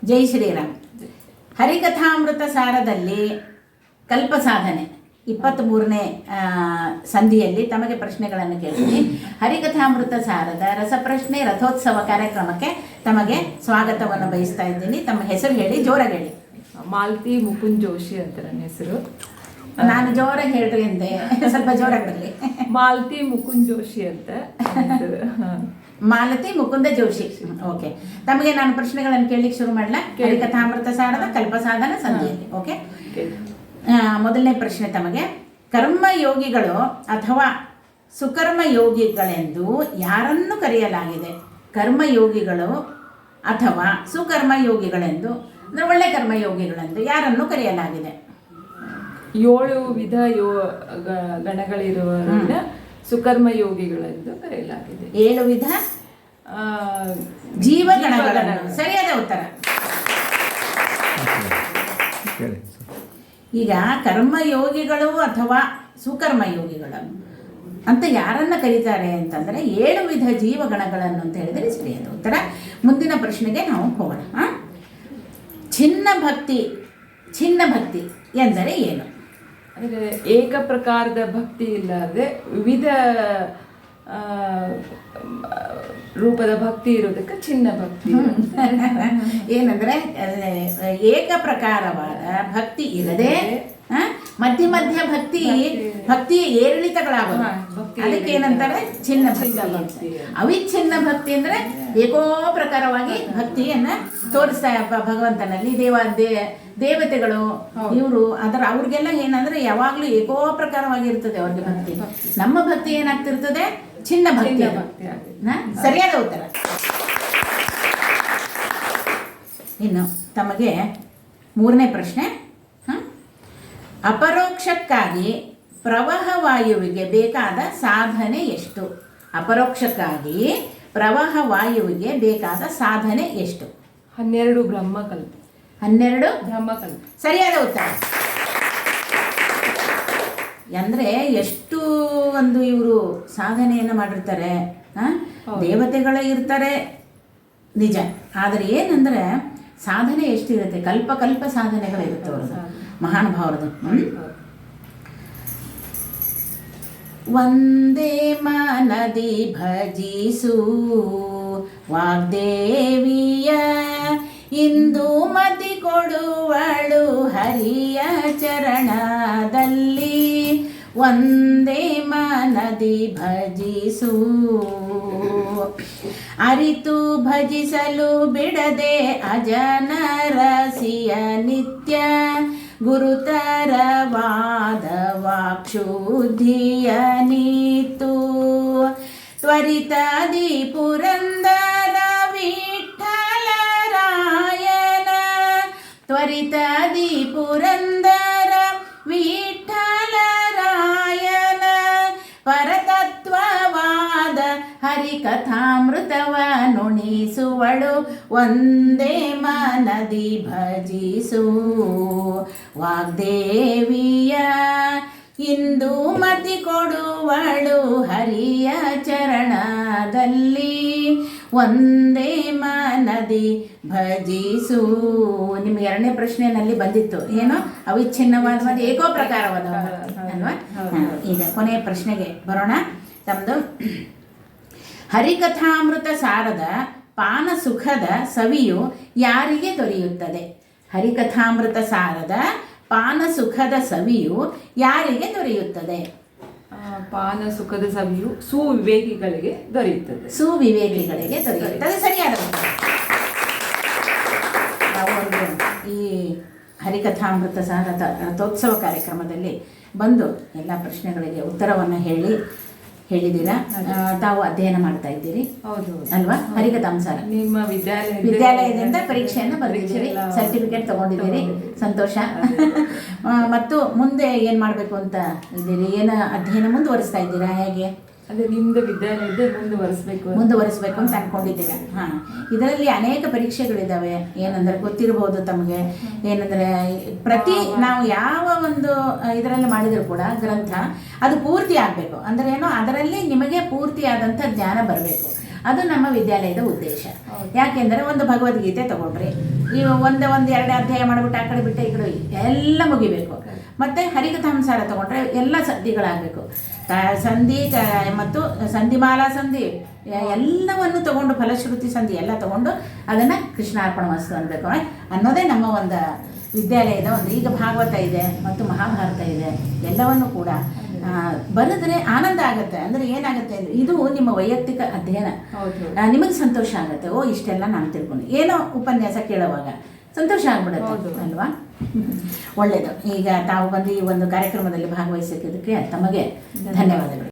ಜೈ ಶ್ರೀರಾಮ್. ಹರಿಕಥಾಮೃತ ಸಾರದಲ್ಲಿ ಕಲ್ಪ ಸಾಧನೆ 23ನೇ ಸಂಧಿಯಲ್ಲಿ ತಮಗೆ ಪ್ರಶ್ನೆಗಳನ್ನು ಕೇಳ್ತೀನಿ. ಹರಿಕಥಾಮೃತ ಸಾರದ ರಸಪ್ರಶ್ನೆ ರಥೋತ್ಸವ ಕಾರ್ಯಕ್ರಮಕ್ಕೆ ತಮಗೆ ಸ್ವಾಗತವನ್ನು ಬಯಸ್ತಾ ಇದ್ದೀನಿ. ತಮ್ಮ ಹೆಸರು ಹೇಳಿ, ಜೋರಾಗಿ ಹೇಳಿ. ಮಾಲತಿ ಮುಕುಂದ್ ಜೋಶಿ ಅಂತ ನನ್ನ ಹೆಸರು. ನಾನು ಜೋರಾಗಿ ಹೇಳ್ರಿ ಅಂದೆ, ಸ್ವಲ್ಪ ಜೋರಾಗಿ ಬರಲಿ. ಮಾಲತಿ ಮುಕುಂದ್ ಜೋಶಿ ಅಂತ. ಮಾಲತಿ ಮುಕುಂದ ಜೋಶಿ. ಓಕೆ, ತಮಗೆ ನಾನು ಪ್ರಶ್ನೆಗಳನ್ನು ಕೇಳಲಿಕ್ಕೆ ಶುರು ಮಾಡಲ. ಹರಿಕಥಾಮೃತ ಸಾರದ ಕಲ್ಪಸಾಧನ ಸಂಧಿಯಲ್ಲಿ. ಓಕೆ, ಮೊದಲನೇ ಪ್ರಶ್ನೆ ತಮಗೆ. ಕರ್ಮಯೋಗಿಗಳು ಅಥವಾ ಸುಕರ್ಮ ಯೋಗಿಗಳೆಂದು ಯಾರನ್ನು ಕರೆಯಲಾಗಿದೆ? ಕರ್ಮಯೋಗಿಗಳು ಅಥವಾ ಸುಕರ್ಮ ಯೋಗಿಗಳೆಂದು ಅಂದರೆ ಒಳ್ಳೆ ಕರ್ಮಯೋಗಿಗಳೆಂದು ಯಾರನ್ನು ಕರೆಯಲಾಗಿದೆ? 7 ವಿಧ ಗಣಗಳಿರುವವರನ್ನ ಸುಕರ್ಮ ಯೋಗಿಗಳೆಂದು ಕರೆಯಲಾಗಿದೆ. 7 ವಿಧ ಜೀವಗಣಗಳನ್ನು. ಸರಿಯಾದ ಉತ್ತರ. ಈಗ ಕರ್ಮಯೋಗಿಗಳು ಅಥವಾ ಸುಕರ್ಮಯೋಗಿಗಳು ಅಂತ ಯಾರನ್ನ ಕರೀತಾರೆ ಅಂತಂದರೆ 7 ವಿಧ ಜೀವಗಣಗಳನ್ನು ಅಂತ ಹೇಳಿದರೆ ಸರಿಯಾದ ಉತ್ತರ. ಮುಂದಿನ ಪ್ರಶ್ನೆಗೆ ನಾವು ಹೋಗೋಣ. ಚಿನ್ನ ಭಕ್ತಿ ಎಂದರೆ ಏನು? ಅಂದರೆ ಏಕ ಪ್ರಕಾರದ ಭಕ್ತಿ ಇಲ್ಲದೆ ವಿವಿಧ ರೂಪದ ಭಕ್ತಿ ಇರೋದಕ್ಕೆ ಚಿನ್ನ ಭಕ್ತಿ. ಏನಂದ್ರೆ ಏಕ ಪ್ರಕಾರವಾದ ಭಕ್ತಿ ಇರದೆ ಮಧ್ಯ ಭಕ್ತಿಯ ಏರಿಳಿತಗಳಾಗೋದು, ಅದಕ್ಕೆ ಏನಂತಾರೆ? ಚಿನ್ನ ಭಕ್ತಿ. ಅವಿಚ್ಛಿನ್ನ ಭಕ್ತಿ ಅಂದ್ರೆ ಏಕೋ ಪ್ರಕಾರವಾಗಿ ಭಕ್ತಿಯನ್ನ ತೋರಿಸ್ತಾ ಭಗವಂತನಲ್ಲಿ. ದೇವತೆಗಳು ಇವರು ಅವ್ರಿಗೆಲ್ಲ ಏನಂದ್ರೆ ಯಾವಾಗ್ಲೂ ಏಕೋ ಪ್ರಕಾರವಾಗಿರ್ತದೆ ಅವ್ರಿಗೆ ಭಕ್ತಿ. ನಮ್ಮ ಭಕ್ತಿ ಏನಾಗ್ತಿರ್ತದೆ? ಚಿನ್ನ ಭಕ್ತಿ. ಸರಿಯಾದ ಉತ್ತರ. ಇನ್ನು ತಮಗೆ 3ನೇ ಪ್ರಶ್ನೆ. ಅಪರೋಕ್ಷಕ್ಕಾಗಿ ಪ್ರವಾಹವಾಯುವಿಗೆ ಬೇಕಾದ ಸಾಧನೆ ಎಷ್ಟು? ಅಪರೋಕ್ಷಕ್ಕಾಗಿ ಪ್ರವಾಹವಾಯುವಿಗೆ ಬೇಕಾದ ಸಾಧನೆ ಎಷ್ಟು? 12 ಬ್ರಹ್ಮಕಲ್ಪ. 12 ಬ್ರಹ್ಮಕಲ್ಪ. ಸರಿಯಾದ ಉತ್ತರ. ಅಂದರೆ ಎಷ್ಟು ಒಂದು ಇವರು ಸಾಧನೆಯನ್ನು ಮಾಡಿರ್ತಾರೆ. ದೇವತೆಗಳೇ ಇರ್ತಾರೆ ನಿಜ, ಆದರೆ ಏನಂದರೆ ಸಾಧನೆ ಎಷ್ಟಿರುತ್ತೆ? ಕಲ್ಪ ಸಾಧನೆಗಳಿರುತ್ತೆ ಅವ್ರದ್ದು, ಮಹಾನುಭಾವರದು. ವಂದೇ ಮನದಿ ಭಜಿಸು ವಾಗ್ದೇವಿಯ, ಇಂದು ಮತಿ ಕೊಡುವಳು ಹರಿಯ ಚರಣದಲ್ಲಿ. ವಂದೇ ಮನದಿ ಭಜಿಸು, ಅರಿತು ಭಜಿಸಲು ಬಿಡದೆ ಅಜನರಸಿಯ ನಿತ್ಯ. ಗುರುತರವಾದ ವಾಕ್ಷುದ್ಧಿಯ ನೀತು, ತ್ವರಿತದಿ ಪುರಂದರ ವಿಠ್ಠಲರಾಯನ. ತ್ವರಿತದಿ ಪುರಂದರ ವಿಠ್ಠಲರಾಯನ ಪರತತ್ವವಾದ ಹರಿಕಥಾಮೃತವ ನುಣಿಸುವಳು. ಒಂದೇ ಮನದಿ ಭಜಿಸು ವಾಗ್ದೇವಿಯ, ಇಂದು ಮತಿ ಕೊಡುವಳು ಹರಿಯ ಚರಣದಲ್ಲಿ. ಒಂದೇ ಮನದಿ ಭಜಿಸು. ನಿಮ್ಗೆ 2ನೇ ಪ್ರಶ್ನೆಯಲ್ಲಿ ಬಂದಿತ್ತು ಏನು? ಅವಿಚ್ಛಿನ್ನವಾದ ಮತ್ತು ಏಕೋ ಪ್ರಕಾರವಾದ ಅಲ್ವಾ? ಈಗ ಕೊನೆಯ ಪ್ರಶ್ನೆಗೆ ಬರೋಣ. ತಮ್ಮದು ಹರಿಕಥಾಮೃತ ಸಾರದ ಪಾನ ಸುಖದ ಸವಿಯು ಯಾರಿಗೆ ದೊರೆಯುತ್ತದೆ? ಹರಿಕಥಾಮೃತ ಸಾರದ ಪಾನ ಸುಖದ ಸವಿಯು ಯಾರಿಗೆ ದೊರೆಯುತ್ತದೆ? ಪಾನ ಸುಖದ ಸವಿಯು ಸುವಿವೇಕಿಗಳಿಗೆ ದೊರೆಯುತ್ತದೆ. ಸುವಿವೇಕಿಗಳಿಗೆ ದೊರೆಯುತ್ತದೆ. ಸರಿಯಾದ ಈ ಹರಿಕಥಾಮೃತ ಸಾರದ ರಥೋತ್ಸವ ಕಾರ್ಯಕ್ರಮದಲ್ಲಿ ಬಂದು ಎಲ್ಲ ಪ್ರಶ್ನೆಗಳಿಗೆ ಉತ್ತರವನ್ನು ಹೇಳಿದ್ದೀರಾ. ತಾವು ಅಧ್ಯಯನ ಮಾಡ್ತಾ ಇದ್ದೀರಿ, ಹೌದು ಅಲ್ವಾ? ಹರಿಕಥಾಂಸಾರ ನಿಮ್ಮ ವಿದ್ಯಾಲಯದಿಂದ ಪರೀಕ್ಷೆಯನ್ನು ಬರೆದಿದ್ದೀರಿ, ಸರ್ಟಿಫಿಕೇಟ್ ತಗೊಂಡಿದ್ದೀರಿ, ಸಂತೋಷ. ಮತ್ತು ಮುಂದೆ ಏನು ಮಾಡಬೇಕು ಅಂತ ಇದ್ದೀರಿ? ಏನು ಅಧ್ಯಯನ ಮುಂದುವರಿಸ್ತಾ ಇದ್ದೀರಾ? ಹೇಗೆ? ಅದೇ ನಿಮ್ದು ವಿದ್ಯಾಲಯದ ಮುಂದುವರಿಸಬೇಕು ಅಂತ ಅನ್ಕೊಂಡಿದ್ದೀರಾ? ಇದರಲ್ಲಿ ಅನೇಕ ಪರೀಕ್ಷೆಗಳಿದ್ದಾವೆ. ಏನಂದ್ರೆ ಗೊತ್ತಿರಬಹುದು ತಮಗೆ, ಏನಂದ್ರೆ ನಾವು ಯಾವ ಒಂದು ಇದರಲ್ಲಿ ಮಾಡಿದರೂ ಕೂಡ ಗ್ರಂಥ ಅದು ಪೂರ್ತಿ ಆಗಬೇಕು. ಅಂದ್ರೆ ಏನೋ ಅದರಲ್ಲಿ ನಿಮಗೆ ಪೂರ್ತಿಯಾದಂಥ ಜ್ಞಾನ ಬರಬೇಕು. ಅದು ನಮ್ಮ ವಿದ್ಯಾಲಯದ ಉದ್ದೇಶ. ಯಾಕೆಂದರೆ ಒಂದು ಭಗವದ್ಗೀತೆ ತಗೊಂಡ್ರಿ, ಈ ಒಂದು ಎರಡು ಅಧ್ಯಾಯ ಮಾಡಿಬಿಟ್ಟು ಆ ಕಡೆ ಬಿಟ್ಟು ಈ ಕಡೆ ಎಲ್ಲ ಮುಗಿಬೇಕು. ಮತ್ತು ಹರಿಕಥಾಂಸಾರ ತೊಗೊಂಡ್ರೆ ಎಲ್ಲ ಸಂಧಿಗಳಾಗಬೇಕು. ಸಂಧಿ ಮತ್ತು ಸಂಧಿಮಾಲಾ ಸಂಧಿ ಎಲ್ಲವನ್ನು ತಗೊಂಡು ಫಲಶ್ರುತಿ ಸಂಧಿ ಎಲ್ಲ ತಗೊಂಡು ಅದನ್ನು ಕೃಷ್ಣಾರ್ಪಣ ಮಸ್ತು ಅನ್ಬೇಕು ಅನ್ನೋದೇ ನಮ್ಮ ಒಂದು ವಿದ್ಯಾಲಯದ ಒಂದು. ಈಗ ಭಾಗವತ ಇದೆ ಮತ್ತು ಮಹಾಭಾರತ ಇದೆ, ಎಲ್ಲವನ್ನು ಕೂಡ ಬರೆದ್ರೆ ಆನಂದ ಆಗುತ್ತೆ. ಅಂದರೆ ಏನಾಗುತ್ತೆ ಅಂದರೆ ಇದು ನಿಮ್ಮ ವೈಯಕ್ತಿಕ ಅಧ್ಯಯನ, ನಿಮಗೆ ಸಂತೋಷ ಆಗುತ್ತೆ. ಓ ಇಷ್ಟೆಲ್ಲ ನಾನು ತಿಳ್ಕೊಂಡು ಏನೋ ಉಪನ್ಯಾಸ ಕೇಳುವಾಗ ಸಂತೋಷ ಆಗ್ಬಿಡುತ್ತೆ ಅಲ್ವಾ. ಒಳ್ಳೆಯದು. ಈಗ ತಾವು ಬಂದು ಈ ಒಂದು ಕಾರ್ಯಕ್ರಮದಲ್ಲಿ ಭಾಗವಹಿಸಿದ್ದಕ್ಕೆ ತಮಗೆ ಧನ್ಯವಾದಗಳು.